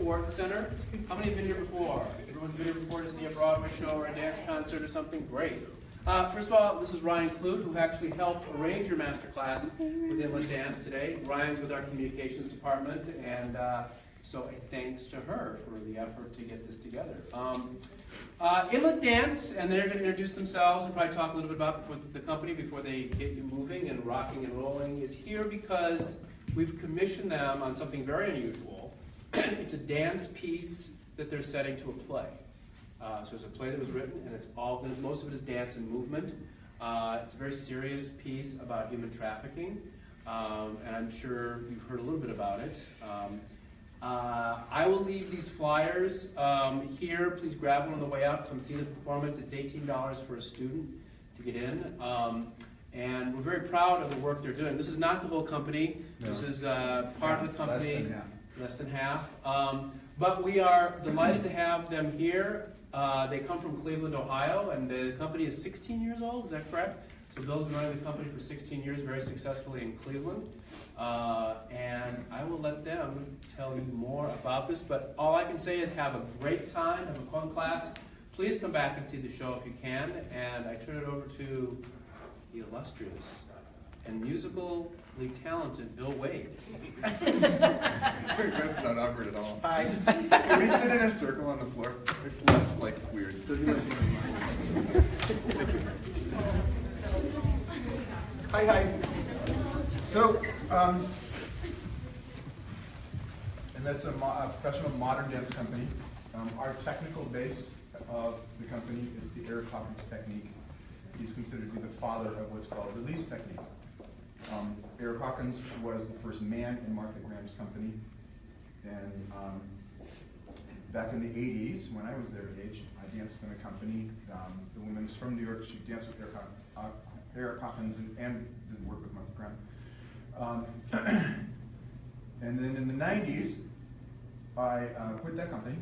Wharton Center. How many have been here before? Everyone's been here before to see a Broadway show or a dance concert or something? Great. First of all, this is Ryan Clute, who actually helped arrange your masterclass with Inlet Dance today. Ryan's with our communications department, and so a thanks to her for the effort to get this together. Inlet Dance, and they're going to introduce themselves and probably talk a little bit about the company before they get you moving and rocking and rolling, is here because we've commissioned them on something very unusual. It's a dance piece that they're setting to a play. So it's a play that was written, and it's most of it is dance and movement. It's a very serious piece about human trafficking, and I'm sure you've heard a little bit about it. I will leave these flyers here. Please grab one on the way out. Come see the performance. It's $18 for a student to get in. And we're very proud of the work they're doing. This is not the whole company. No. This is part of the company. Less than half. But we are delighted to have them here. They come from Cleveland, Ohio, and the company is 16 years old. Is that correct? So Bill's been running the company for 16 years, very successfully in Cleveland. And I will let them tell you more about this. But all I can say is have a great time, have a fun class. Please come back and see the show if you can. And I turn it over to the illustrious and musically talented Bill Wade. That's not awkward at all. Hi. Can we sit in a circle on the floor? It's less like weird. Hi. So, and that's a professional modern dance company. Our technical base of the company is the Eric Hawkins technique. He's considered to be the father of what's called release technique. Eric Hawkins was the first man in Martha Graham's company, and back in the 80s, when I was their age, I danced in a company. The woman was from New York. She danced with Eric Hawkins and did work with Martha Graham. And then in the 90s, I quit that company,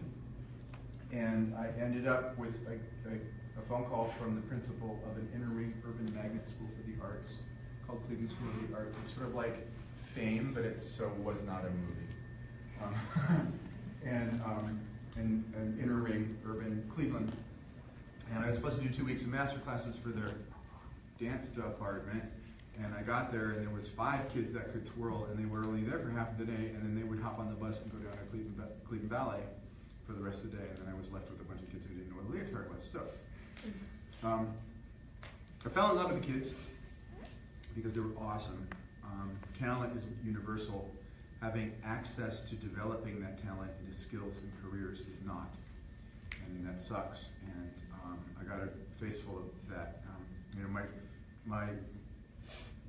and I ended up with a phone call from the principal of an inner-ring urban magnet school for the arts called Cleveland School of the Arts. It's sort of like Fame, but it was not a movie. And inner-ring urban Cleveland. And I was supposed to do 2 weeks of master classes for their dance department. And I got there, and there was 5 kids that could twirl, and they were only there for half of the day, and then they would hop on the bus and go down to Cleveland Ballet for the rest of the day, and then I was left with a bunch of kids who didn't know what a leotard was. So, I fell in love with the kids because they were awesome. Talent is universal. Having access to developing that talent into skills and careers is not, and that sucks. And I got a face full of that. My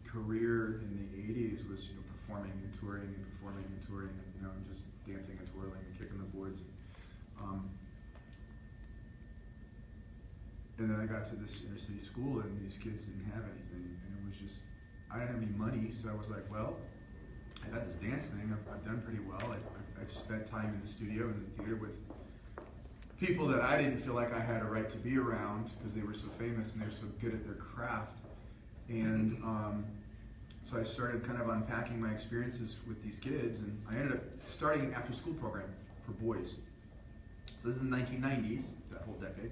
career in the 80s was performing and touring and performing and touring, and just dancing and twirling and kicking the boards. And then I got to this inner city school, and these kids didn't have anything, and it was just, I didn't have any money, so I was like, well, I got this dance thing, I've done pretty well. I've spent time in the studio and the theater with people that I didn't feel like I had a right to be around because they were so famous and they're so good at their craft. And so I started kind of unpacking my experiences with these kids, and I ended up starting an after-school program for boys. So this is the 1990s, that whole decade,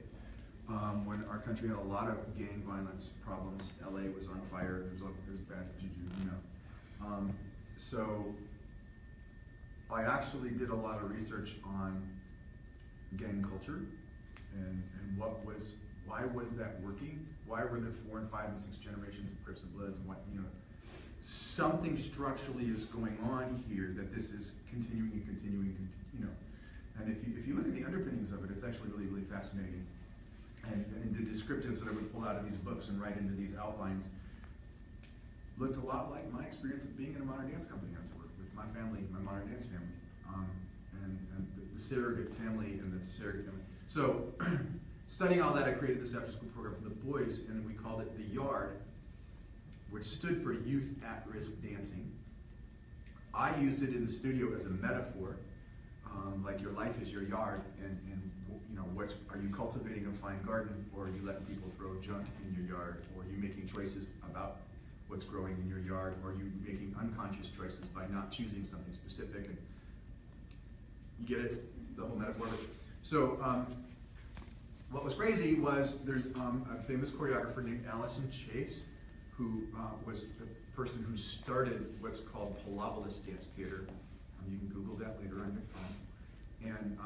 when our country had a lot of gang violence problems. LA was on fire, it was bad juju, So I actually did a lot of research on gang culture and why was that working? Why were there 4 and 5 and 6 generations of Crips and Bloods? And something structurally is going on here that this is continuing. And if you look at the underpinnings of it, it's actually really, really fascinating. And the descriptives that I would pull out of these books and write into these outlines looked a lot like my experience of being in a modern dance company I was working with my family, my modern dance family, and the surrogate family and the surrogate family. So studying all that, I created this after-school program for the boys, and we called it The Yard, which stood for Youth At-Risk Dancing. I used it in the studio as a metaphor, like your life is your yard, and are you cultivating a fine garden, or are you letting people throw junk in your yard, or are you making choices about what's growing in your yard, or are you making unconscious choices by not choosing something specific? And you get it? the whole metaphor. So what was crazy was there's a famous choreographer named Allison Chase, who was the person who started what's called Pilobolus Dance Theater. You can Google that later on your phone. And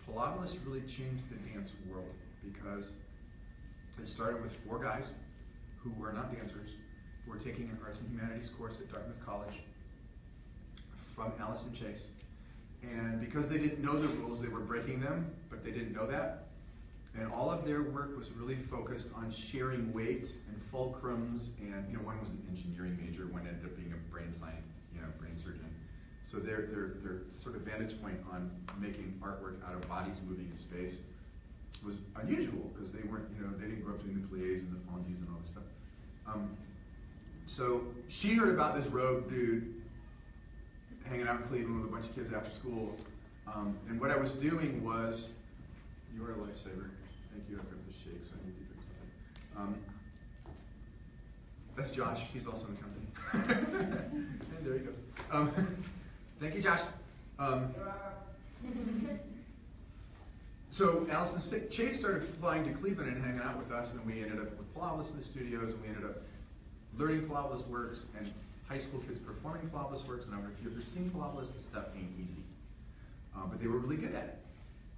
Pilobolus really changed the dance world because it started with 4 guys who were not dancers, who were taking an arts and humanities course at Dartmouth College from Allison Chase. And because they didn't know the rules, they were breaking them, but they didn't know that. And all of their work was really focused on sharing weight and fulcrums, and one was an engineering major, one ended up being a brain scientist, brain surgeon. So their sort of vantage point on making artwork out of bodies moving in space was unusual because they weren't, they didn't grow up doing the pliés and the fondus and all this stuff. So she heard about this rogue dude hanging out in Cleveland with a bunch of kids after school, and what I was doing was, you are a lifesaver. Thank you. I've got the shakes. I need to drink something. That's Josh. He's also in the company. And there he goes. Thank you, Josh. So Allison Chase started flying to Cleveland and hanging out with us, and we ended up with Pilobolus in the studios, and we ended up learning Pilobolus works, and high school kids performing Pilobolus works. And I don't know if you've ever seen Pilobolus, this stuff ain't easy. But they were really good at it.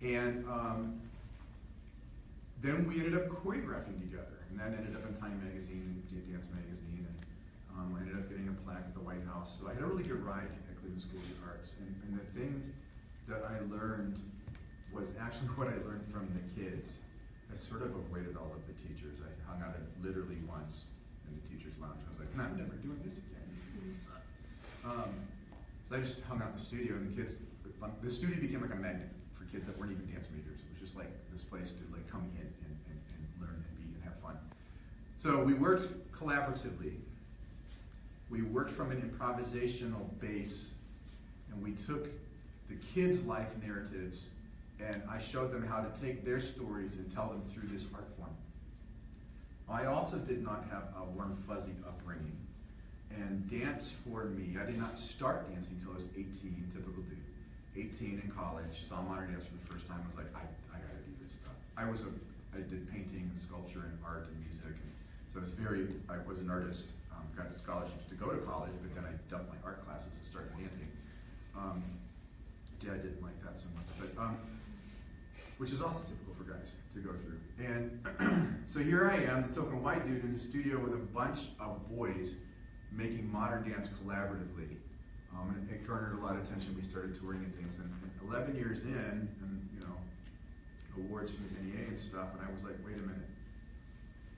And then we ended up choreographing together, and that ended up in Time Magazine, Dance Magazine, and I ended up getting a plaque at the White House. So I had a really good ride at Cleveland School of the Arts, and the thing that I learned was actually what I learned from the kids. I sort of avoided all of the teachers. I hung out literally once in the teacher's lounge. I was like, I'm never doing this again. So I just hung out in the studio, and the studio became like a magnet for kids that weren't even dance majors. It was just like this place to like come in and learn and be and have fun. So we worked collaboratively. We worked from an improvisational base, and we took the kids' life narratives, and I showed them how to take their stories and tell them through this art form. I also did not have a warm, fuzzy upbringing, and dance for me, I did not start dancing until I was 18, typical dude. 18 in college, saw modern dance for the first time, I was like, I gotta do this stuff. I did painting and sculpture and art and music, and so I was an artist, got scholarships to go to college, but then I dumped my art classes and started dancing. Dad didn't like that so much, but which is also typical for guys to go through. And so here I am, the token white dude in the studio with a bunch of boys making modern dance collaboratively. And it garnered a lot of attention. We started touring and things, and 11 years in, and awards from the NEA and stuff, and I was like, wait a minute,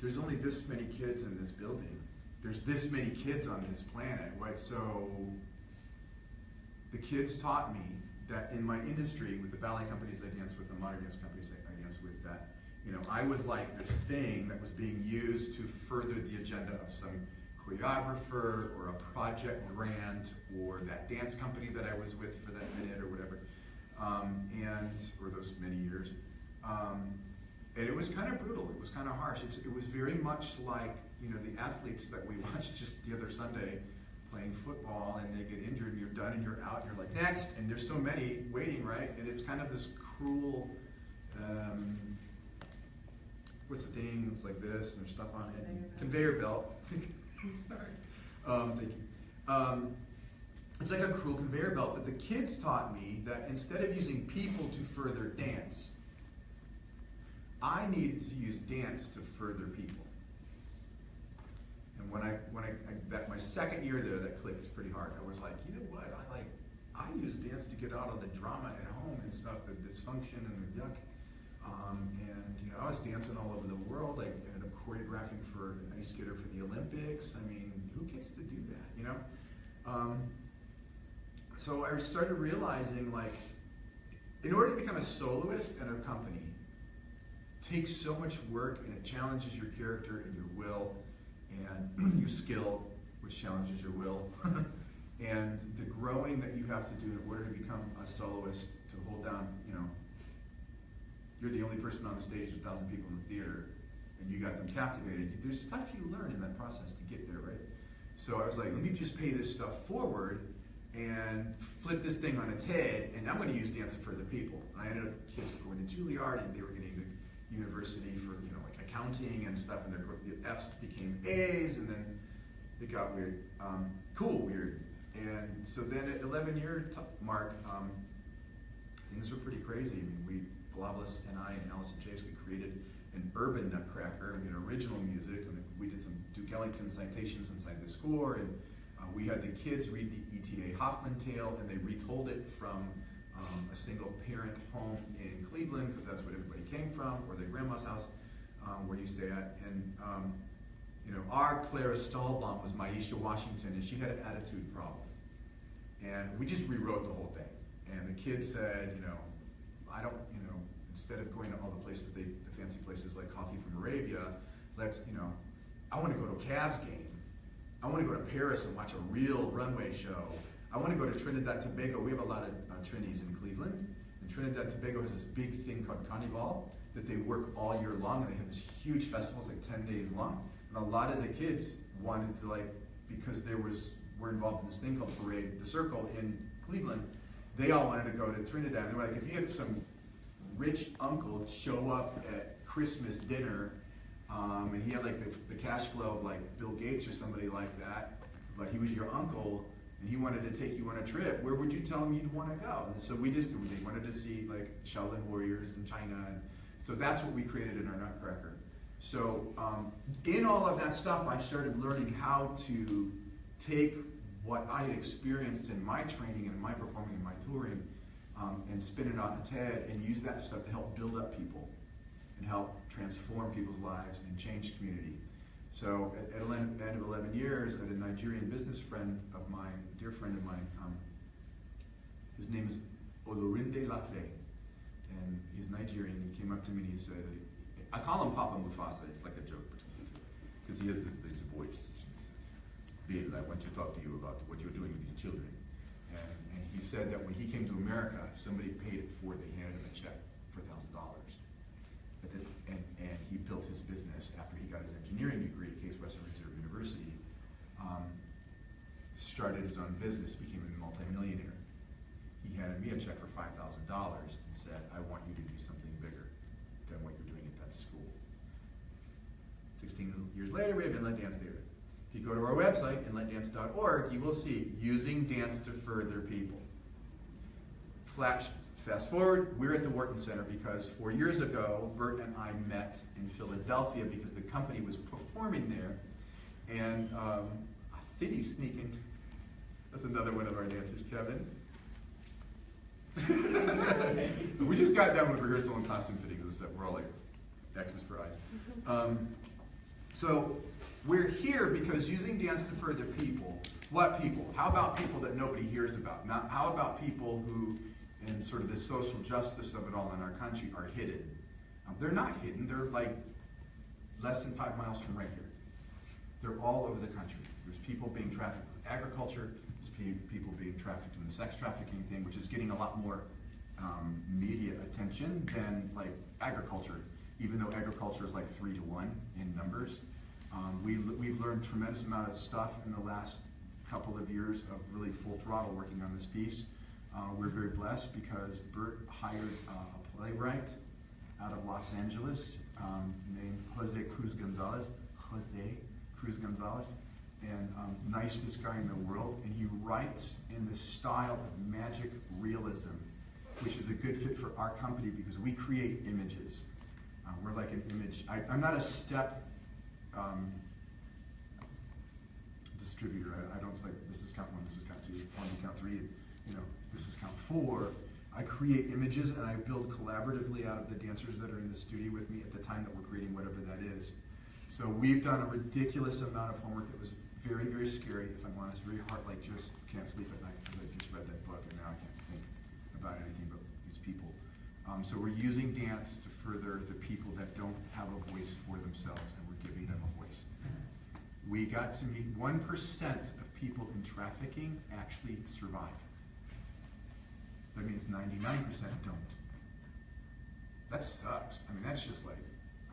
there's only this many kids in this building. There's this many kids on this planet, right? So the kids taught me that in my industry, with the ballet companies I dance with, the modern dance companies I dance with, that I was like this thing that was being used to further the agenda of some choreographer or a project grant or that dance company that I was with for that minute or whatever, or those many years. And it was kind of brutal. It was kind of harsh. It was very much like the athletes that we watched just the other Sunday playing football, and they get injured, and you're done, and you're out, and you're like, next, and there's so many waiting, right? And it's kind of this cruel, what's the thing that's like this, and there's stuff on it? Conveyor belt. Sorry. Thank you. It's like a cruel conveyor belt, but the kids taught me that instead of using people to further dance, I needed to use dance to further people. And when I my second year there, that clicked pretty hard. I was like, you know what? I use dance to get out of the drama at home and stuff, the dysfunction and the yuck. And I was dancing all over the world. I ended up choreographing for an ice skater for the Olympics. I mean, who gets to do that? So I started realizing, like, in order to become a soloist in a company, it takes so much work, and it challenges your character and your will and your skill, which challenges your will, and the growing that you have to do in order to become a soloist, to hold down, you're the only person on the stage with 1,000 people in the theater, and you got them captivated. There's stuff you learn in that process to get there, right? So I was like, let me just pay this stuff forward, and flip this thing on its head, and I'm going to use dance to further people. And I ended up, kids were going to Juilliard, and they were getting to university for, like accounting and stuff, and the F's became A's, and then it got weird. Weird. And so then at 11-year mark, things were pretty crazy. I mean, Bloblis and I and Allison Chase, we created an urban nutcracker, original music, and we did some Duke Ellington citations inside the score, and we had the kids read the E.T.A. Hoffman tale, and they retold it from a single parent home in Cleveland, because that's what everybody came from, or their grandma's house, where you stay at. And our Clara Stahlbaum was Maisha Washington, and she had an attitude problem. And we just rewrote the whole thing. And the kids said, I don't, instead of going to all the places, the fancy places like Coffee from Arabia, let's, I want to go to a Cavs game. I want to go to Paris and watch a real runway show. I want to go to Trinidad Tobago. We have a lot of Trinis in Cleveland. And Trinidad Tobago has this big thing called Carnival that they work all year long, and they have this huge festival. It's like 10 days long. And a lot of the kids wanted to, because we're involved in this thing called Parade the Circle in Cleveland, they all wanted to go to Trinidad. And they were like, if you had some rich uncle show up at Christmas dinner, and he had the cash flow of Bill Gates or somebody like that, but he was your uncle, and he wanted to take you on a trip, where would you tell him you'd want to go? And so they wanted to see Shaolin warriors in China, and so that's what we created in our Nutcracker. So in all of that stuff, I started learning how to take what I had experienced in my training and in my performing and my touring, and spin it on its head and use that stuff to help build up people and help transform people's lives and change community. So at the end of 11 years, I had a Nigerian business friend of mine, a dear friend of mine, his name is Olorinde Lafe, and he's Nigerian. He came up to me and he said, I call him Papa Mufasa, it's like a joke between the two, because he has this voice. He says, Bill, I want to talk to you about what you're doing with these children. And he said that when he came to America, somebody paid it forward. They handed him a check for $1,000. And he built his business after he got his engineering degree at Case Western Reserve University, started his own business, became a multimillionaire. He handed me a check for $5,000 and said, I want you to do something bigger than what you're doing at that school. 16 years later, we have Inlet Dance Theater. If you go to our website, inletdance.org, you will see using dance to further people. Fast forward, we're at the Wharton Center because 4 years ago, Bert and I met in Philadelphia because the company was performing there. And City Sneaking, that's another one of our dancers, Kevin. We just got done with rehearsal and costume fittings and stuff. We're all like X's for eyes. So we're here because using dance to further people. What people? How about people that nobody hears about? Now, how about people who, in sort of the social justice of it all in our country, are hidden? They're not hidden. They're less than 5 miles from right here. They're all over the country. There's people being trafficked with agriculture. There's people being trafficked in the sex trafficking thing, which is getting a lot more media attention than agriculture, even though agriculture is 3 to 1 in numbers. We've learned a tremendous amount of stuff in the last couple of years of really full throttle working on this piece. We're very blessed because Bert hired a playwright out of Los Angeles named Jose Cruz Gonzalez. And nicest guy in the world. And he writes in the style of magic realism, which is a good fit for our company because we create images. We're like an image. I'm not a step distributor. I don't say this is count 1, this is count 2, 1, count 3, this is count 4. I create images and I build collaboratively out of the dancers that are in the studio with me at the time that we're creating whatever that is. So we've done a ridiculous amount of homework that was very, very scary, if I'm honest, very hard, just can't sleep at night because I just read that book and now I can't think about anything but these people. So we're using dance to further the people that don't have a voice for themselves, and we're giving them a voice. We got to meet 1% of people in trafficking actually survive. That means 99% don't. That sucks. I mean, that's just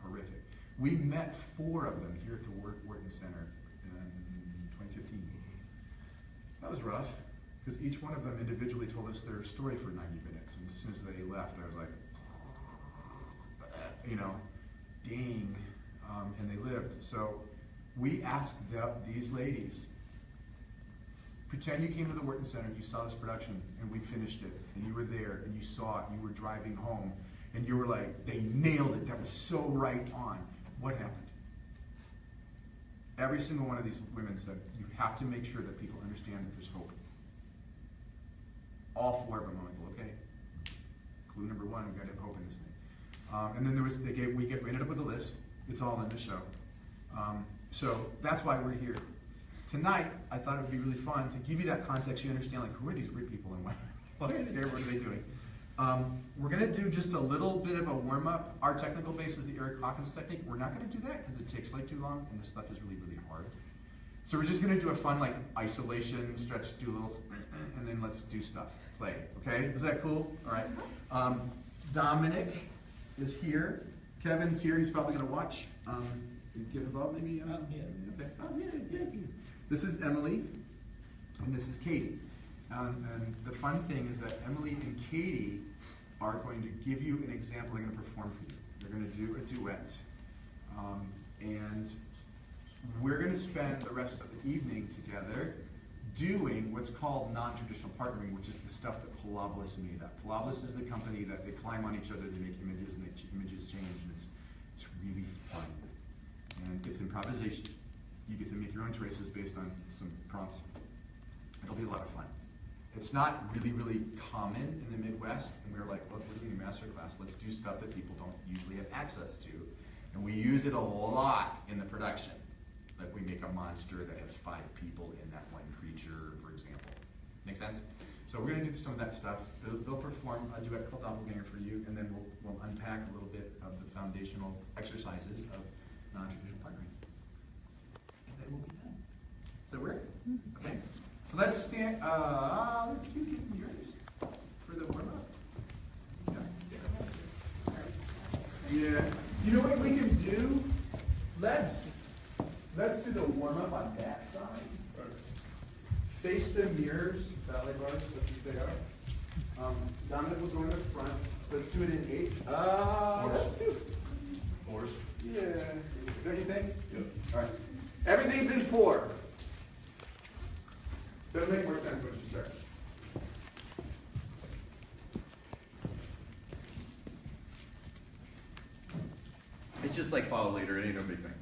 horrific. We met 4 of them here at the Wharton Center in 2015. That was rough. because each one of them individually told us their story for 90 minutes, and as soon as they left, I was like, you know, dang, and they lived. So we asked these ladies, pretend you came to the Wharton Center, you saw this production, and we finished it, and you were there, and you saw it, and you were driving home, and you were like, they nailed it, that was so right on. What happened? Every single one of these women said, you have to make sure that people understand that there's hope. All 4 of them. I'm like, okay, clue number 1, we've got to have hope in this thing. And then we ended up with a list. It's all in the show. So that's why we're here. Tonight, I thought it would be really fun to give you that context. You understand, like, who are these weird people and why are they here? What are they doing? We're going to do just a little bit of a warm-up. Our technical base is the Eric Hawkins technique. We're not going to do that because it takes like too long and this stuff is really, really hard. So we're just going to do a fun like isolation, stretch, do a little, and then let's do stuff. Play, okay? Is that cool? All right. Dominic is here. Kevin's here. He's probably going to watch. Get involved maybe? Yeah. Okay. Oh, yeah. This is Emily, and this is Katie. And the fun thing is that Emily and Katie are going to give you an example. They're going to perform for you. They're going to do a duet. And we're going to spend the rest of the evening together doing what's called non-traditional partnering, which is the stuff that Pilobolus made up. Pilobolus is the company that they climb on each other, they make images, and the images change, and it's really fun. And it's improvisation. You get to make your own choices based on some prompts. It'll be a lot of fun. It's not really, really common in the Midwest, and we were like, look, we're doing a master class. Let's do stuff that people don't usually have access to. And we use it a lot in the production. Like we make a monster that has 5 people in that one creature, for example. Make sense? So we're going to do some of that stuff. They'll perform a duet called Doppelganger for you, and then we'll unpack a little bit of the foundational exercises of non-traditional partnering. And then we'll be done. Does that work? Okay. So let's stand, let's use yours for the warm-up. Yeah. You know what we can do? Let's do the warm-up on that side. Face the mirrors, ballet bars, such as they are. Dominic will go in the front. Let's do it in 8. Let's do 4s. Yeah. Don't you think? Yep. All right. Everything's in 4. Doesn't make more sense once you start. It's just like follow later, it ain't no big thing.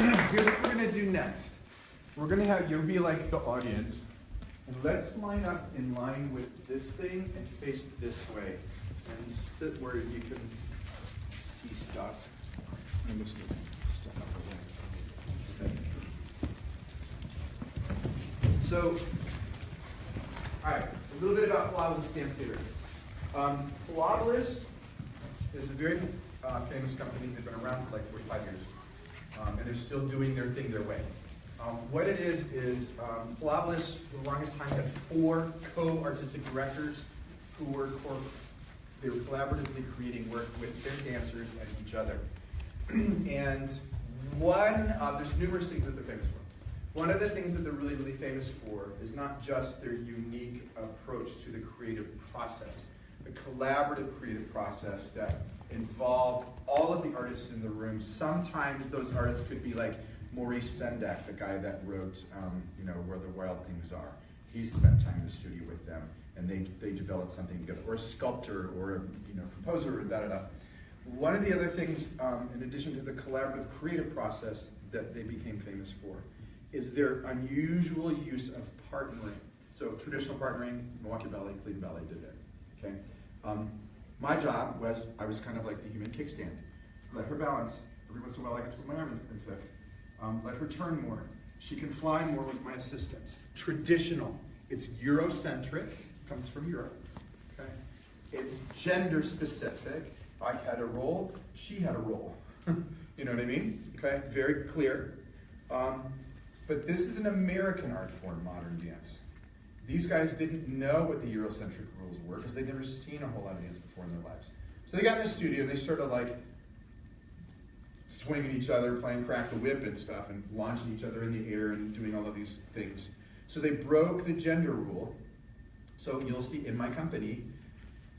here's what we're gonna do next. We're gonna have, you'll be like the audience, and let's line up in line with this thing and face this way, and sit where you can see stuff. I'm just gonna step up a little. Okay. So, all right, a little bit about Pilabolist Dance Theater. Pilabolist is a very famous company. They've been around for like 45 years, and they're still doing their thing their way. What it is Pilabolist, for the longest time, had 4 co-artistic directors who were they were collaboratively creating work with their dancers and each other. And there's numerous things that they're famous for. One of the things that they're really, really famous for is not just their unique approach to the creative process, the collaborative creative process that involved all of the artists in the room. Sometimes those artists could be like Maurice Sendak, the guy that wrote, Where the Wild Things Are. He spent time in the studio with them, and they developed something together, or a sculptor, or a composer, or da-da-da. One of the other things, in addition to the collaborative creative process that they became famous for, is their unusual use of partnering. So traditional partnering, Milwaukee Ballet, Cleveland Ballet did it. Okay. My job was, I was kind of like the human kickstand. Let her balance. Every once in a while I get to put my arm in fifth. Let her turn more. She can fly more with my assistance. Traditional. It's Eurocentric. Comes from Europe. Okay. It's gender specific. I had a role. She had a role. You know what I mean? Okay. Very clear. But this is an American art form, modern dance. These guys didn't know what the Eurocentric rules were because they'd never seen a whole lot of dance before in their lives. So they got in the studio, they started like swinging each other, playing crack the whip and stuff, and launching each other in the air and doing all of these things. So they broke the gender rule. So you'll see in my company,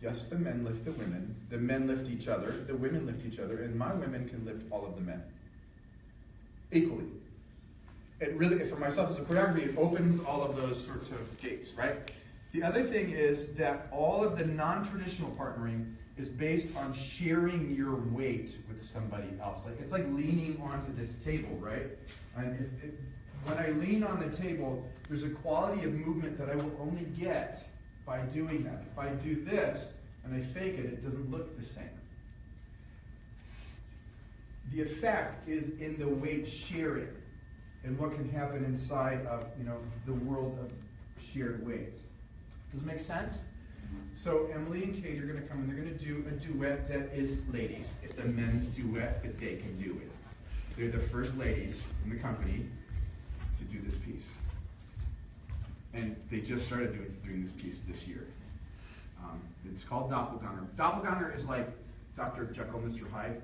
yes, the men lift the men lift each other, the women lift each other, and my women can lift all of the men equally. It really, for myself as a choreography, it opens all of those sorts of gates, right? The other thing is that all of the non-traditional partnering is based on sharing your weight with somebody else. Like it's like leaning onto this table, right? And when I lean on the table, there's a quality of movement that I will only get by doing that. If I do this and I fake it, it doesn't look the same. The effect is in the weight sharing and what can happen inside of the world of shared weight. Does it make sense? So Emily and Kate are going to come and they're going to do a duet that is ladies. It's a men's duet, but they can do it. They're the first ladies in the company to do this piece. And they just started doing this piece this year. It's called Doppelganger. Doppelganger is like Dr. Jekyll and Mr. Hyde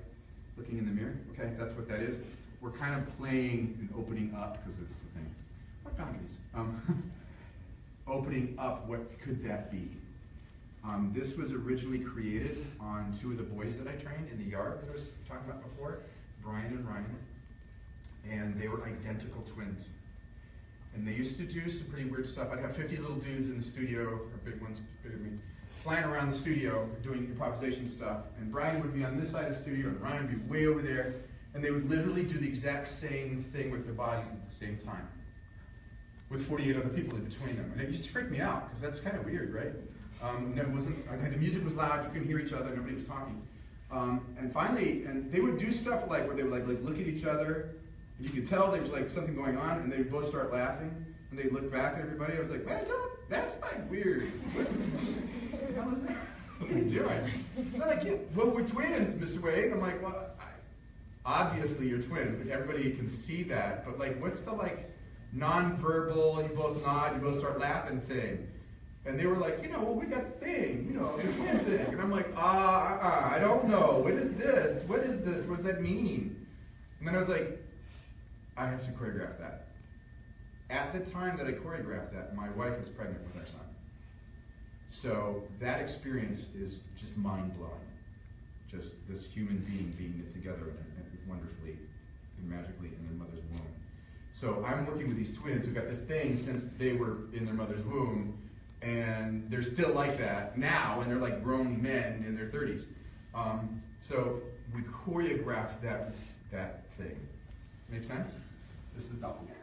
looking in the mirror. Okay, that's what that is. We're kind of playing and opening up, because it's the thing. What boundaries? Opening up, what could that be? This was originally created on 2 of the boys that I trained in the yard that I was talking about before, Brian and Ryan. And they were identical twins. And they used to do some pretty weird stuff. I'd have 50 little dudes in the studio, or big ones, bigger than me, flying around the studio doing improvisation stuff. And Brian would be on this side of the studio, and Ryan would be way over there. And they would literally do the exact same thing with their bodies at the same time, with 48 other people in between them. And it used to freak me out, because that's kind of weird, right? The music was loud, you couldn't hear each other, nobody was talking. And finally, they would do stuff like where they would like look at each other, and you could tell there was like something going on, and they would both start laughing, and they'd look back at everybody. I was like, man, that's like weird. What the hell is that? What are you doing? They're like, yeah, well, we're twins, Mr. Wade. I'm like, well, obviously you're twins, but everybody can see that. But like, what's the like non-verbal, you both nod, you both start laughing thing? And they were like, well, we got the thing, the twin thing. And I'm like, I don't know. What is this? What is this? What does that mean? And then I was like, I have to choreograph that. At the time that I choreographed that, my wife was pregnant with our son. So that experience is just mind-blowing. Just this human being knit together wonderfully and magically in their mother's womb. So I'm working with these twins who got this thing since they were in their mother's womb, and they're still like that now, and they're like grown men in their 30s. So we choreographed that thing. Make sense? This is doppelganger.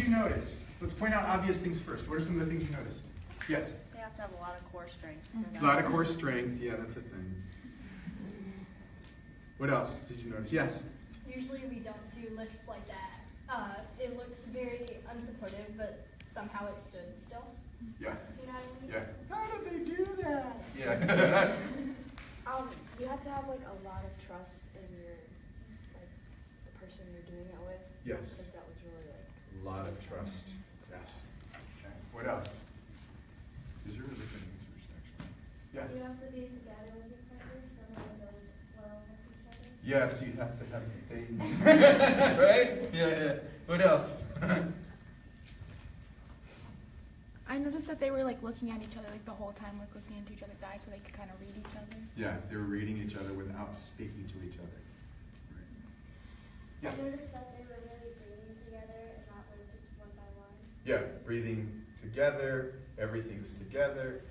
you notice? Let's point out obvious things first. What are some of the things you noticed? Yes? They have to have a lot of core strength. A lot of core strength. Yeah, that's a thing. What else did you notice? Yes? Usually we don't do lifts like that. It looks very unsupportive, but somehow it stood still. Yeah. You know what I mean? Yeah. How did they do that? Yeah. You have to have like a lot of trust in your, like, the person you're doing it with. Yes. Because that was really like. A lot of trust. Yes. Okay. What else? These are really good answers, actually. Yes. You have to be together with your partner, so that it goes well with each other. Yes, you have to have a baby. Right? Yeah. What else? I noticed that they were like looking at each other like the whole time, like looking into each other's eyes so they could kind of read each other. Yeah, they were reading each other without speaking to each other. Right. Yes? I noticed that they were really breathing together and not like just one by one. Yeah, breathing together, everything's together.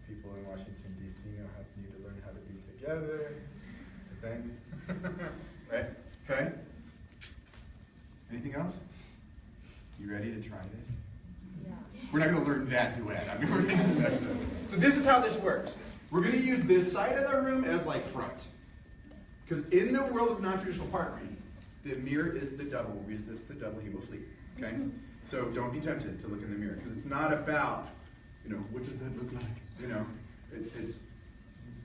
People in Washington, D.C. need to learn how to be together. It's a thing. Right? Okay? Anything else? You ready to try this? Yeah. We're not going to learn that duet. I mean, we're going to next time. So this is how this works. We're going to use this side of the room as like front. Because in the world of non-traditional partnering, the mirror is the double. Resist the double, he will flee. Okay? So don't be tempted to look in the mirror. Because it's not about, what does that look like? It's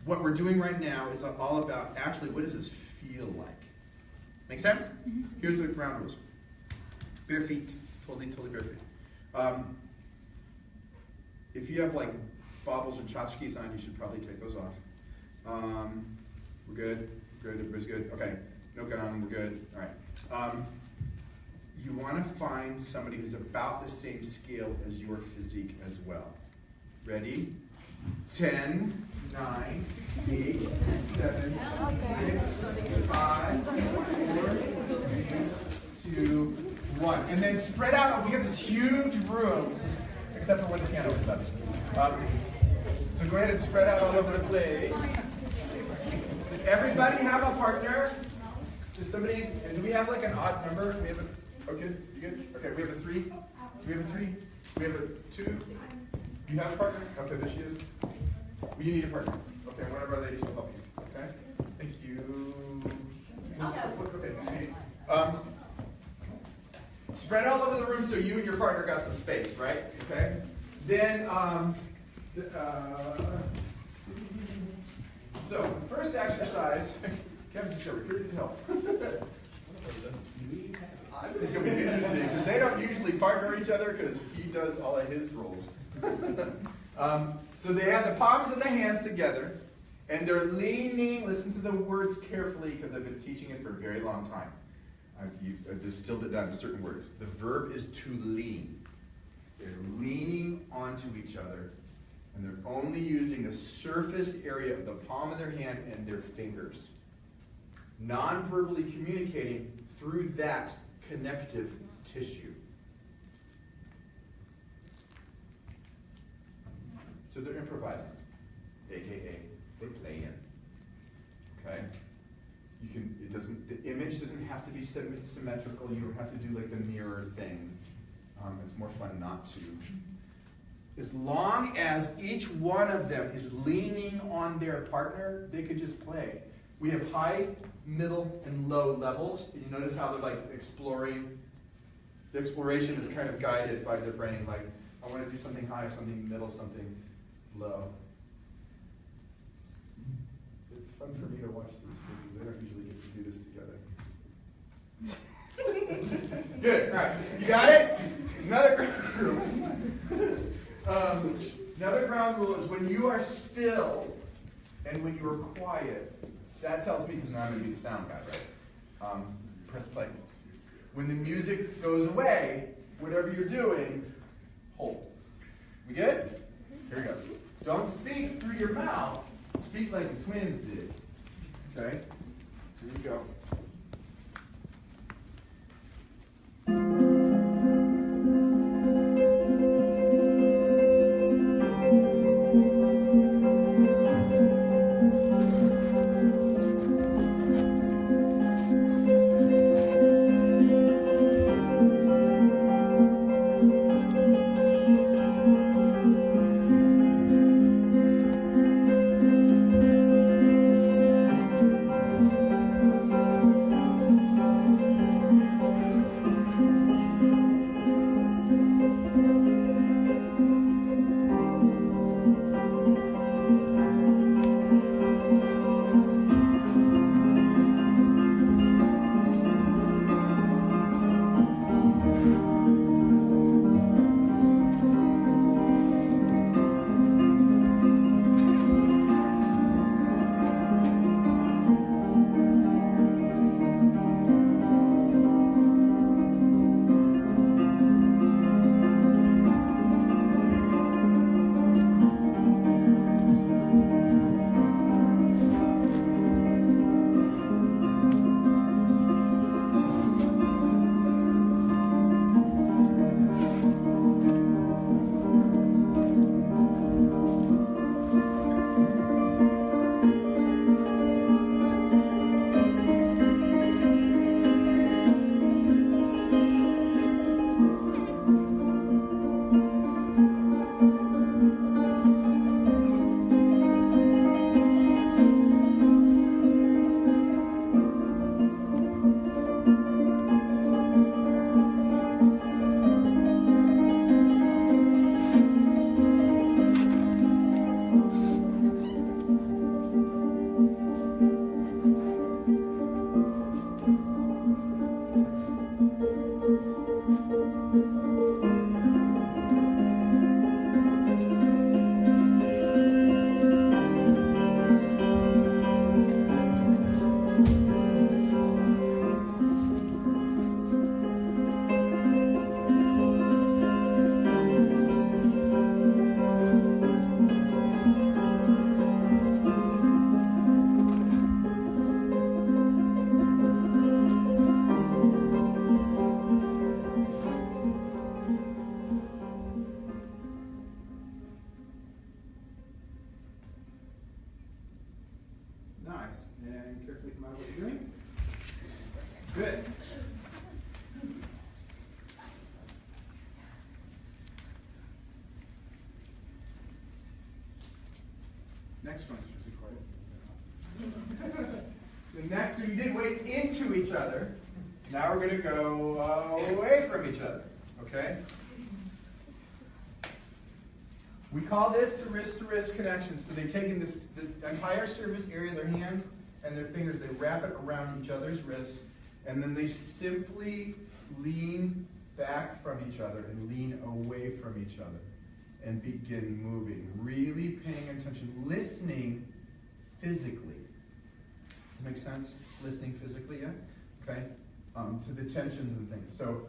what we're doing right now is all about actually what does this feel like? Make sense? Here's the ground rules. Bare feet. Totally bare feet. If you have like bobbles and tchotchkes on, you should probably take those off. We're good. Good. Everybody's good. Okay. No gum. We're good. All right. You want to find somebody who's about the same scale as your physique as well. Ready? 10, 9, 8, 7, 6, 5, 4, 3, 2, 1. And then spread out. We got this huge room, except for where the piano is, obviously. So go ahead and spread out all over the place. Does everybody have a partner? Does somebody, and do we have like an odd number? We have a, okay, you good? Okay, we have a 3. Do we have a 3? We have a 2. Do you have a partner? Okay, there she is. You need a partner. Okay, one of our ladies will help you. Okay? Thank you. Okay. Spread all over the room so you and your partner got some space, right? Okay? Then, so, first exercise, Kevin just said, we're here to help. This is going to be interesting, because they don't usually partner each other, because he does all of his roles. So they have the palms of the hands together, and they're leaning. Listen to the words carefully, because I've been teaching it for a very long time. I've distilled it down to certain words. The verb is to lean. They're leaning onto each other, and they're only using the surface area of the palm of their hand and their fingers. Non-verbally communicating through that connective tissue. So they're improvising, aka they play in. Okay? The image doesn't have to be symmetrical. You don't have to do like the mirror thing. It's more fun not to. As long as each one of them is leaning on their partner, they could just play. We have high, middle, and low levels. And you notice how they're like exploring. The exploration is kind of guided by their brain. Like, I want to do something high, something middle, something low. It's fun for me to watch these things. They don't usually get to do this together. Good. All right. You got it? Another ground rule. Another ground rule is when you are still and when you are quiet. That tells me, because now I'm going to be the sound guy, right? Press play. When the music goes away, whatever you're doing, hold. We good? Here we go. Don't speak through your mouth. Speak like the twins did. Okay? Here we go. mind what you're doing? Good. Next one is really quiet. The next one, you did wade into each other. Now we're going to go away from each other, okay? We call this the wrist-to-wrist connection. So they've taken the entire surface area of their hands and their fingers, they wrap it around each other's wrists, and then they simply lean back from each other and lean away from each other and begin moving, really paying attention, listening physically. Does that make sense? Listening physically, yeah? Okay? To the tensions and things. So,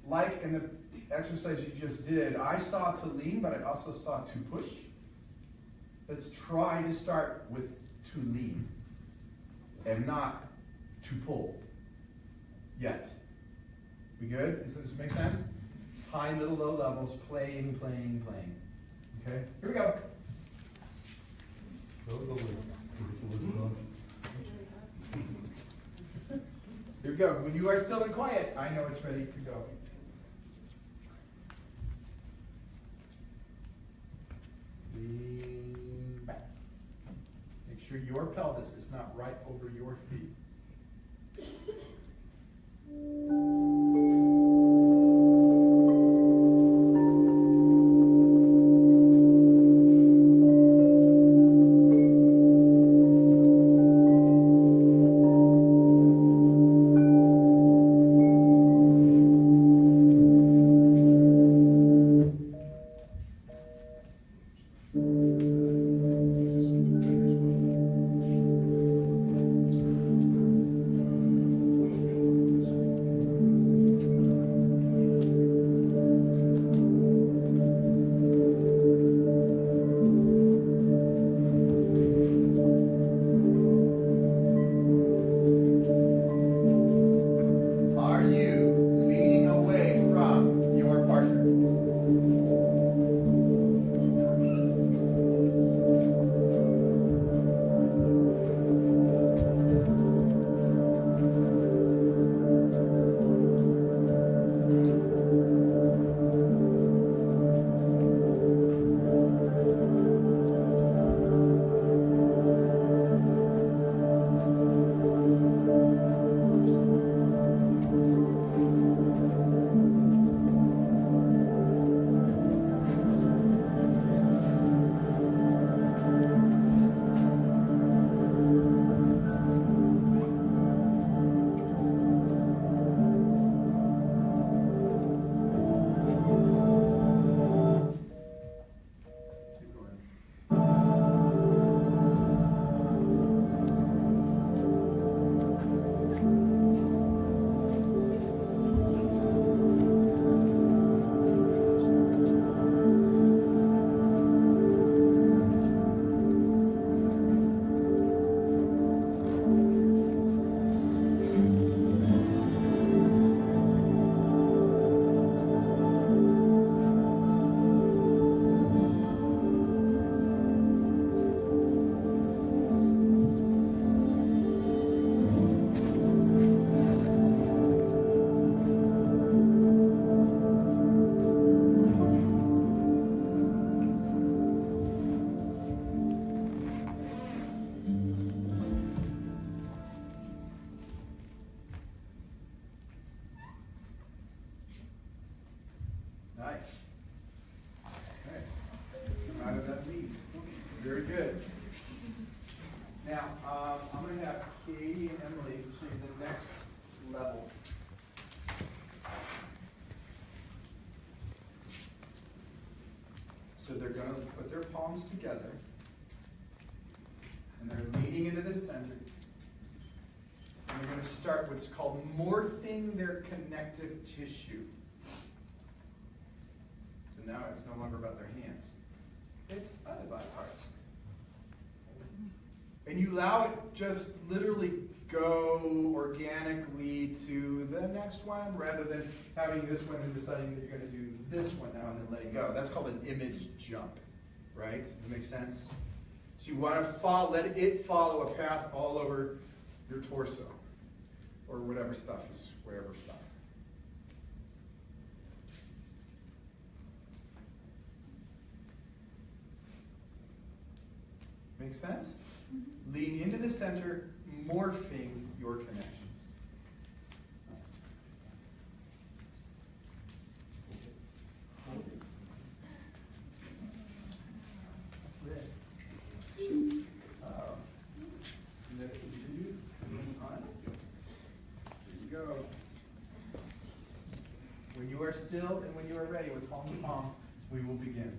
like in the exercise you just did, I saw to lean, but I also saw to push. Let's try to start with to lean and not to pull yet. We good? Does this make sense? High, middle, low levels, playing, playing, playing. Okay? Here we go. Here we go. When you are still and quiet, I know it's ready to go. Lean back. Make sure your pelvis is not right over your feet. Nice. Okay. Come out of that lead. Very good. Now, I'm going to have Katie and Emily show you the next level. So they're going to put their palms together, and they're leaning into the center. And they're going to start what's called morphing their connective tissue. So now it's no longer about their hands. It's other body parts. And you allow it just literally go organically to the next one rather than having this one and deciding that you're going to do this one now and then letting go. That's called an image jump, right? Does that make sense? So you want to follow, let it follow a path all over your torso, or whatever stuff is wherever stuff. Make sense? Lean into the center, morphing your connections. Oh. Next to you. On. Here you go. When you are still and when you are ready with palm to palm, we will begin.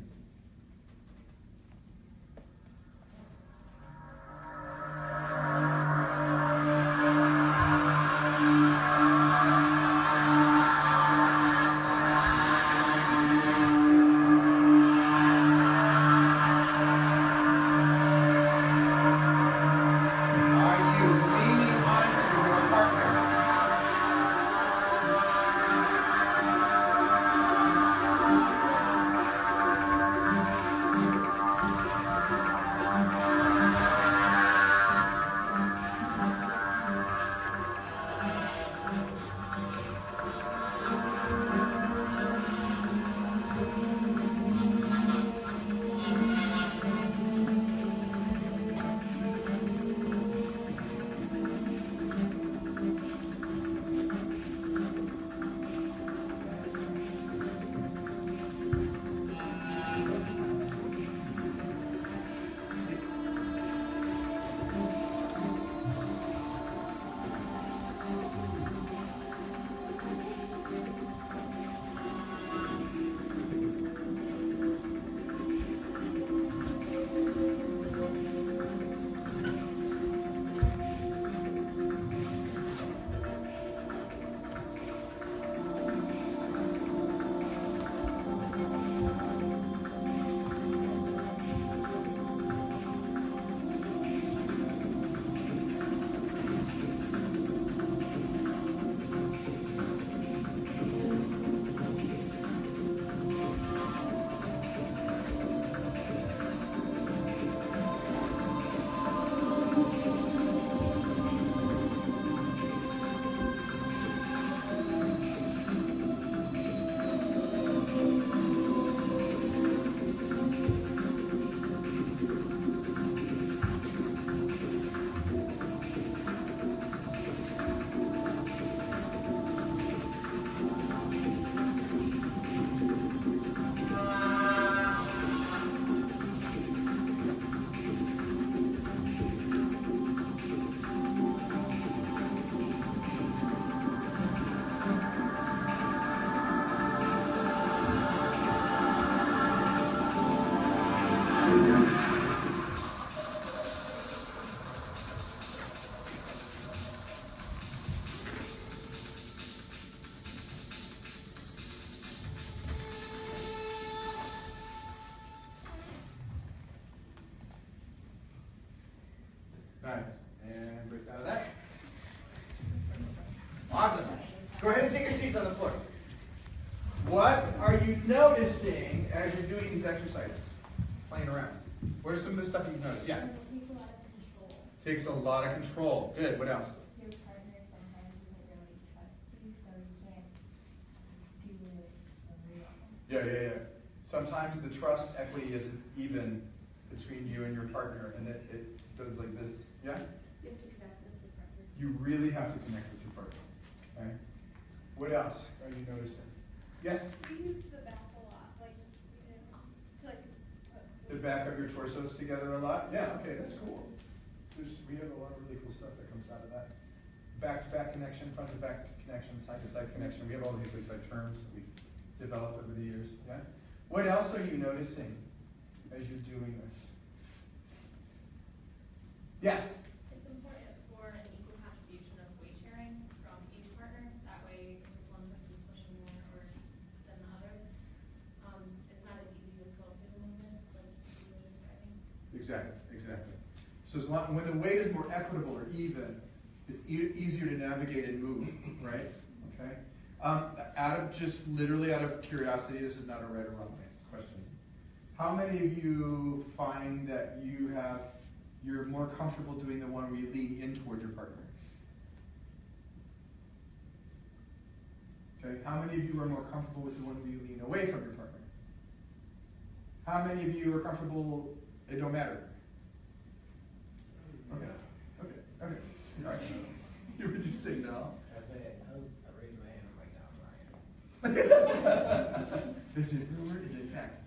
Nice. And break out of that. Awesome. Go ahead and take your seats on the floor. What are you noticing as you're doing these exercises? Playing around. What are some of the stuff you've noticed? Yeah. It takes a lot of control. Takes a lot of control. Good. What else? Your partner sometimes doesn't really trust you, so you can't do it for real. Yeah. Sometimes the trust equity isn't even between you and your partner, and it does like this. Yeah? You have to connect with your partner. You really have to connect with your partner. Okay? What else are you noticing? Yes? We use the back a lot, like, to like. The back of your torsos together a lot? Yeah, okay, that's cool. We have a lot of really cool stuff that comes out of that. Back-to-back connection, front-to-back connection, side-to-side connection. We have all these like terms that we've developed over the years. Yeah? What else are you noticing as you're doing this? Yes? It's important for an equal contribution of weight sharing from each partner. That way, if one person's pushing more or than the other, it's not as easy to go through the movements like you were describing. Exactly. So as long, when the weight is more equitable or even, it's easier to navigate and move, right? Okay. Literally out of curiosity, this is not a right or wrong question. How many of you find that you're more comfortable doing the one where you lean in toward your partner? Okay, how many of you are more comfortable with the one where you lean away from your partner? How many of you are comfortable, it don't matter? Okay, okay, okay. All right. Would you say no? I raised my hand, I'm like, no, Brian. Is it rumor? Is it fact?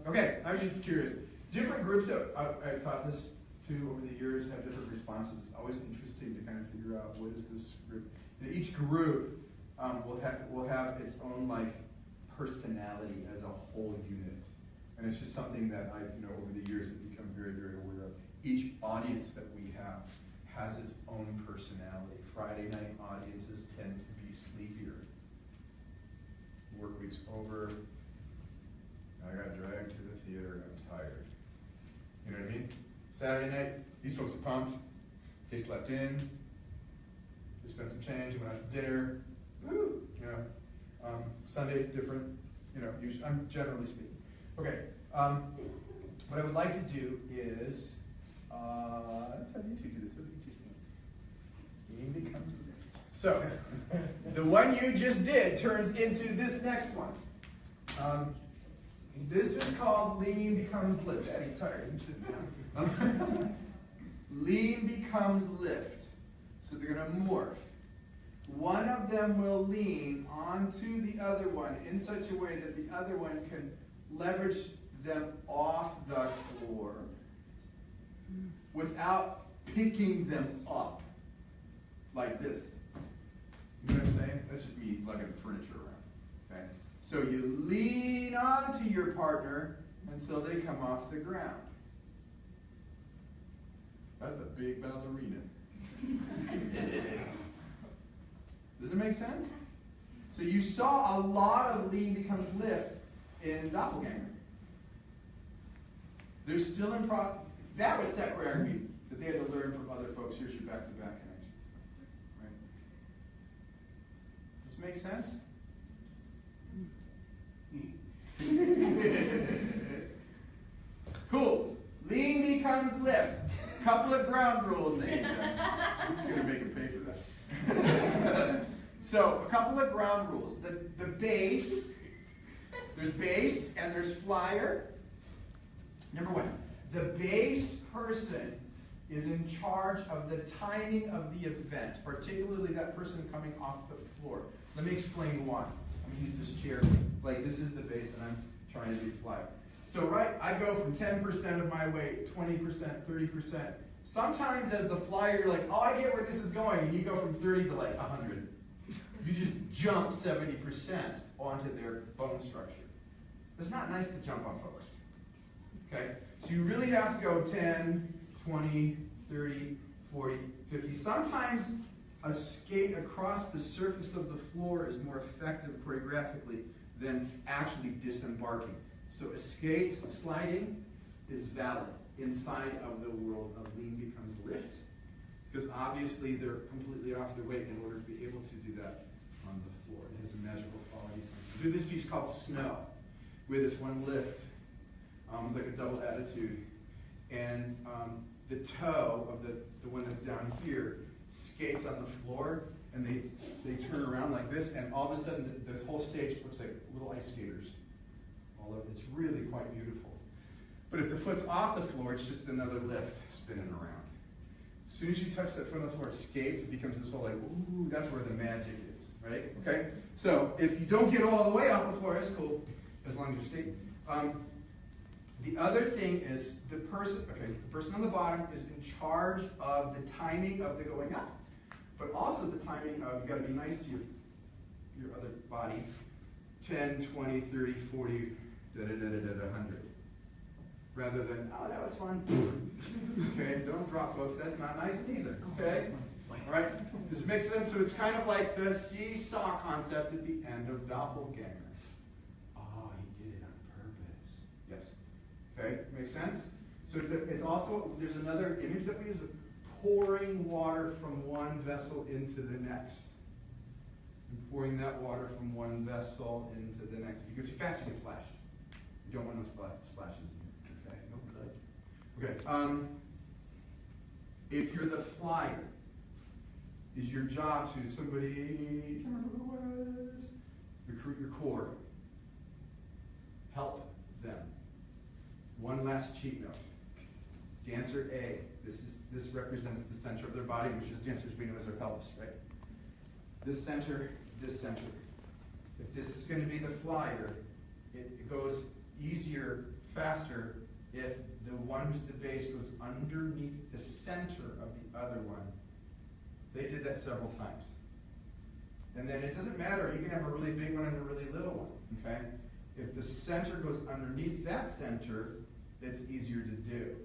Okay, I was just curious. Different groups that I've taught this to over the years have different responses. Always interesting to kind of figure out what is this group. And each group will have its own like personality as a whole unit, and it's just something that over the years have become very, very aware of. Each audience that we have has its own personality. Friday night audiences tend to be sleepier. Work week's over. I got dragged to the theater and I'm tired. You know what I mean? Saturday night, these folks are pumped. They slept in. They spent some change. Went out to dinner. Woo! Sunday different. Usually, I'm generally speaking. Okay. What I would like to do is let's have you two do this. Look at you. Becomes so the one you just did turns into this next one. This is called lean becomes lift. Daddy's tired. I'm sitting down. Lean becomes lift. So they're going to morph. One of them will lean onto the other one in such a way that the other one can leverage them off the floor without picking them up like this. You know what I'm saying? That's just me lugging furniture around. Okay? So you lean onto your partner until they come off the ground. That's a big ballerina. Does it make sense? So you saw a lot of lean becomes lift in Doppelganger. There's still that was set choreography that they had to learn from other folks. Here's your back-to-back connection. Right? Does this make sense? Cool. Lean becomes lift. Couple of ground rules. I'm just going to make him pay for that. So, a couple of ground rules. The base, there's base and there's flyer. Number one, the base person is in charge of the timing of the event, particularly that person coming off the floor. Let me explain why. I'm going to use this chair. Like, this is the base, and I'm trying to do flyer. So, right, I go from 10% of my weight, 20%, 30%. Sometimes as the flyer, you're like, oh, I get where this is going, and you go from 30 to like 100. You just jump 70% onto their bone structure. It's not nice to jump on folks. Okay? So you really have to go 10, 20, 30, 40, 50. Sometimes a skate across the surface of the floor is more effective choreographically than actually disembarking. So a skate sliding is valid inside of the world of lean becomes lift, because obviously they're completely off their weight in order to be able to do that on the floor. It has a measurable quality. We do this piece called Snow with this one lift. It's like a double attitude. And the toe of the one that's down here skates on the floor, and they turn around like this, and all of a sudden this whole stage looks like little ice skaters. All of it's really quite beautiful. But if the foot's off the floor, it's just another lift spinning around. As soon as you touch that foot on the floor, it skates, it becomes this whole like, ooh, that's where the magic is, right? Okay? So if you don't get all the way off the floor, that's cool, as long as you're skating. The other thing is the person on the bottom is in charge of the timing of the going up, but also the timing of, you gotta be nice to your other body, 10, 20, 30, 40, 100. Rather than, oh, that was fun. Okay, don't drop, folks. That's not nice either. Okay? All right? Does this make sense? So it's kind of like the seesaw concept at the end of Doppelganger. Oh, he did it on purpose. Yes. Okay? Makes sense? So it's also, there's another image that we use of pouring water from one vessel into the next. And pouring that water from one vessel into the next. If you go too fast, you get splashed. You don't want no splashes. Okay, no blood. Okay. If you're the flyer, is your job to somebody, I can't remember who it was, recruit your core. Help them. One last cheat note. Dancer A, this represents the center of their body, which is dancers we know as their pelvis, right? This center, this center. If this is going to be the flyer, it goes easier, faster, if the one who's the base goes underneath the center of the other one. They did that several times. And then it doesn't matter, you can have a really big one and a really little one, okay? If the center goes underneath that center, it's easier to do.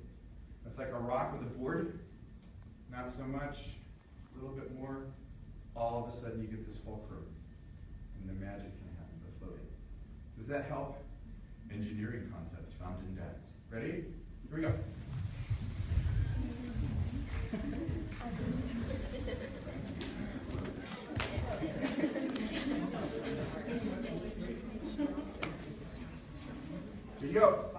It's like a rock with a board, not so much, a little bit more, all of a sudden you get this fulcrum, and the magic can happen, the floating. Does that help? Engineering concepts found in dance. Ready? Here we go. Here you go.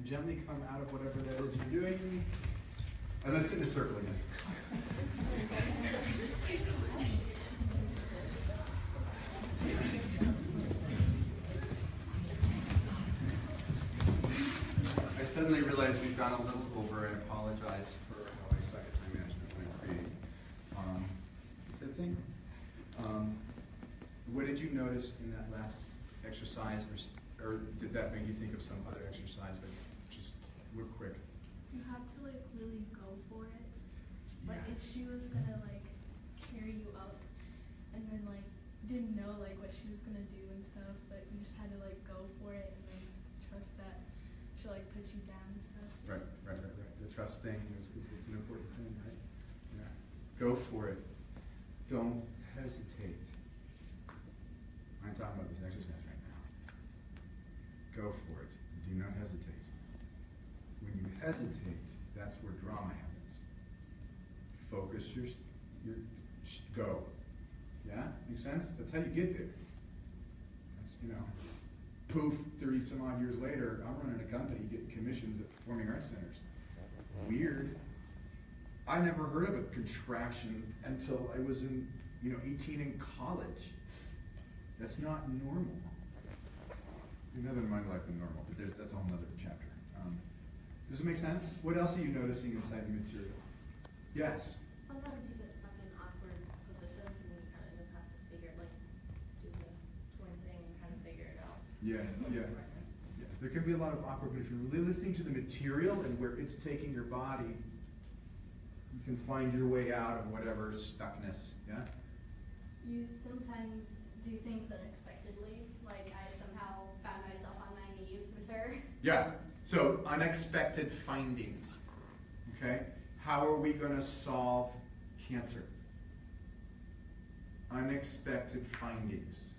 Gently come out of whatever that is you're doing. And then sit in a circle again. I suddenly realized we've gone a little over. I apologize for how I suck at time management when I create. What's that thing? What did you notice in that last exercise, or did that make you think of some other exercise that just real quick? You have to like really go for it. Like Yeah. if she was gonna like carry you up and then like didn't know like what she was gonna do and stuff, but you just had to like go for it and then trust that she'll like put you down and stuff. Right. The trust thing is an important thing, right? Yeah. Go for it. Don't hesitate. I'm talking about this exercise right now. Go for it. Do not hesitate. When you hesitate, that's where drama happens. Focus your go. Yeah? Make sense? That's how you get there. That's, poof, 30 some odd years later, I'm running a company getting commissions at performing arts centers. Weird. I never heard of a contraction until I was in, 18 in college. That's not normal. Another in my life than normal, but that's a whole other chapter. Does it make sense? What else are you noticing inside the material? Yes? Sometimes you get stuck in awkward positions and you kind of just have to figure, like, do the twin thing and kind of figure it out. Yeah. There can be a lot of awkward, but if you're really listening to the material and where it's taking your body, you can find your way out of whatever stuckness, yeah? You sometimes do things unexpectedly, like I somehow found myself on my knees with her. Yeah, so unexpected findings, okay? How are we gonna solve cancer? Unexpected findings,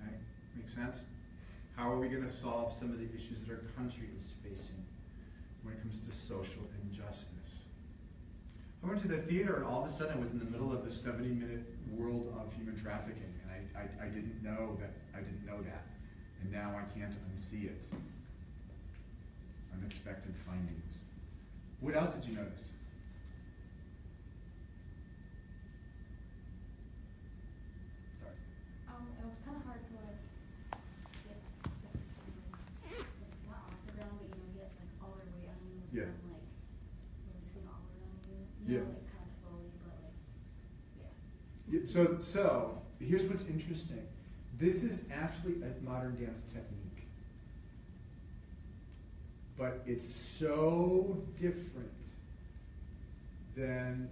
okay? Make sense? How are we gonna solve some of the issues that our country is facing when it comes to social injustice? I went to the theater and all of a sudden I was in the middle of the 70-minute world of human trafficking, and I didn't know that. And now I can't unsee it. Unexpected findings. What else did you notice? Sorry. It was kind of hard to get not off the ground, but get all their weight on you. Yeah. And, releasing all around you. Yeah. Kind of slowly, but yeah. Yeah, so here's what's interesting. This is actually a modern dance technique, but it's so different than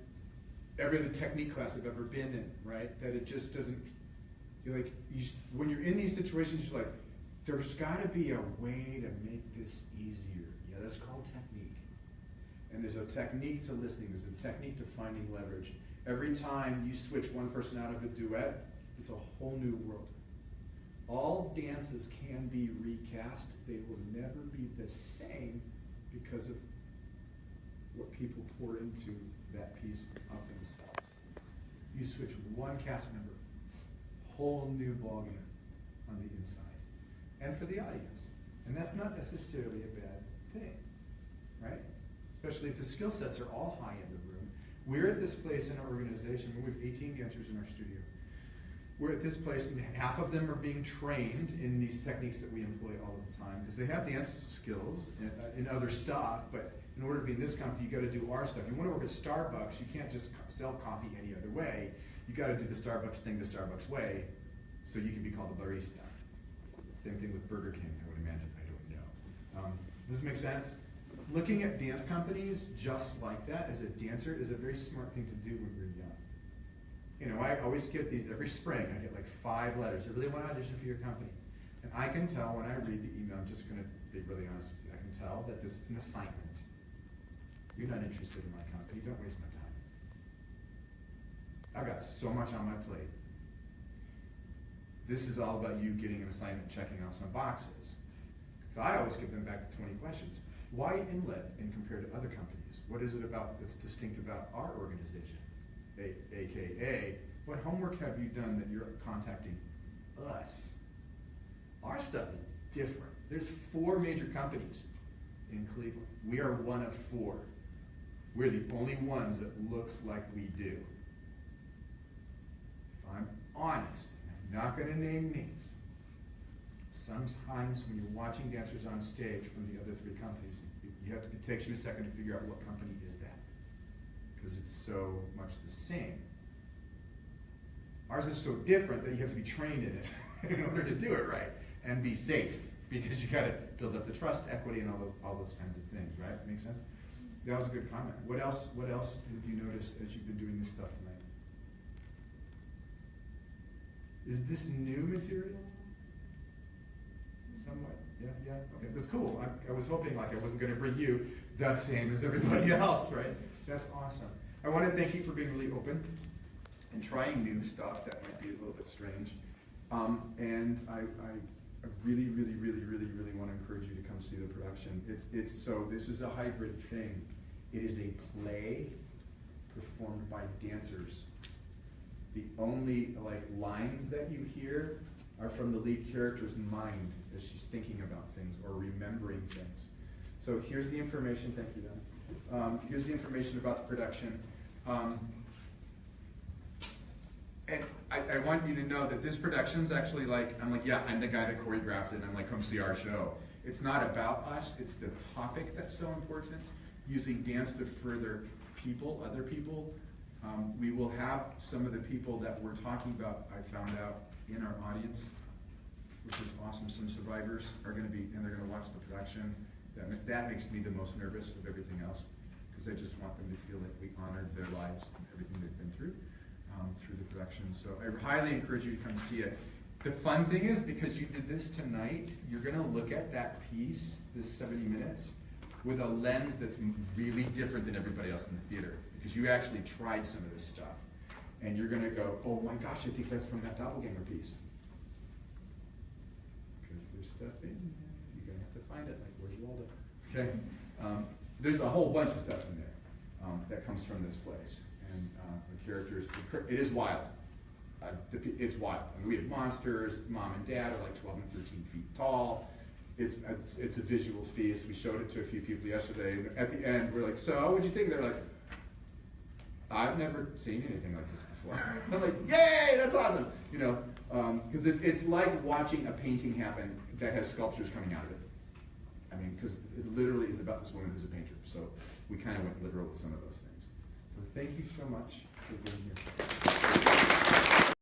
every other technique class I've ever been in, right? That it just doesn't. When you're in these situations, you're like, there's got to be a way to make this easier. Yeah, that's called technique. And there's a technique to listening. There's a technique to finding leverage. Every time you switch one person out of a duet, it's a whole new world. All dances can be recast. They will never be the same because of what people pour into that piece of themselves. You switch one cast member, whole new ballgame on the inside. And for the audience. And that's not necessarily a bad thing, right? Especially if the skill sets are all high in the room. We're at this place in our organization, we have 18 dancers in our studio. We're at this place and half of them are being trained in these techniques that we employ all the time because they have dance skills and other stuff, but in order to be in this company, you got to do our stuff. You want to work at Starbucks, you can't just sell coffee any other way. You got to do the Starbucks thing the Starbucks way so you can be called a barista. Same thing with Burger King, I would imagine. I don't know. Does this make sense? Looking at dance companies just like that as a dancer is a very smart thing to do when you're young. I always get these every spring. I get like 5 letters. I really want to audition for your company. And I can tell when I read the email, I'm just going to be really honest with you, I can tell that this is an assignment. You're not interested in my company. Don't waste my time. I've got so much on my plate. This is all about you getting an assignment, checking off some boxes. So I always give them back 20 questions. Why Inlet in compared to other companies? What is it about that's distinct about our organization? AKA, what homework have you done that you're contacting us? Our stuff is different. There's 4 major companies in Cleveland. We are one of 4. We're the only ones that looks like we do. If I'm honest, and I'm not going to name names, sometimes when you're watching dancers on stage from the other 3 companies, it takes you a second to figure out what company is that, because it's so much the same. Ours is so different that you have to be trained in it in order to do it right and be safe, because you got to build up the trust, equity, and all those kinds of things, right? Make sense? That was a good comment. What else have you noticed as you've been doing this stuff tonight? Is this new material? Somewhat. Yeah. Okay, that's cool. I was hoping I wasn't going to bring you the same as everybody else, right? That's awesome. I want to thank you for being really open and trying new stuff that might be a little bit strange. And I really want to encourage you to come see the production. This is a hybrid thing. It is a play performed by dancers. The only lines that you hear are from the lead character's mind as she's thinking about things or remembering things. So here's the information, thank you, Dan. Here's the information about the production. And I want you to know that this production's actually like, I'm like, yeah, I'm the guy that choreographed it, and I'm like, come see our show. It's not about us, it's the topic that's so important. Using dance to further people, other people. We will have some of the people that we're talking about, I found out, in our audience, which is awesome. Some survivors are gonna be, and they're gonna watch the production. That makes me the most nervous of everything else, because I just want them to feel like we honored their lives and everything they've been through the production. So I highly encourage you to come see it. The fun thing is, because you did this tonight, you're gonna look at that piece, this 70 minutes, with a lens that's really different than everybody else in the theater, because you actually tried some of this stuff. And you're gonna go, oh my gosh, I think that's from that doppelganger piece. Because there's stuff in there. You're gonna have to find it, like, where's Waldo? Okay? There's a whole bunch of stuff in there that comes from this place. And the characters, it is wild. It's wild. I mean, we have monsters. Mom and dad are like 12 and 13 feet tall. It's a visual feast. We showed it to a few people yesterday. And at the end, we're like, so what'd you think? They're like, I've never seen anything like this before. I'm like, yay, that's awesome. You know, because it's like watching a painting happen that has sculptures coming out of it. I mean, because it literally is about this woman who's a painter. So we kind of went literal with some of those things. So thank you so much for being here.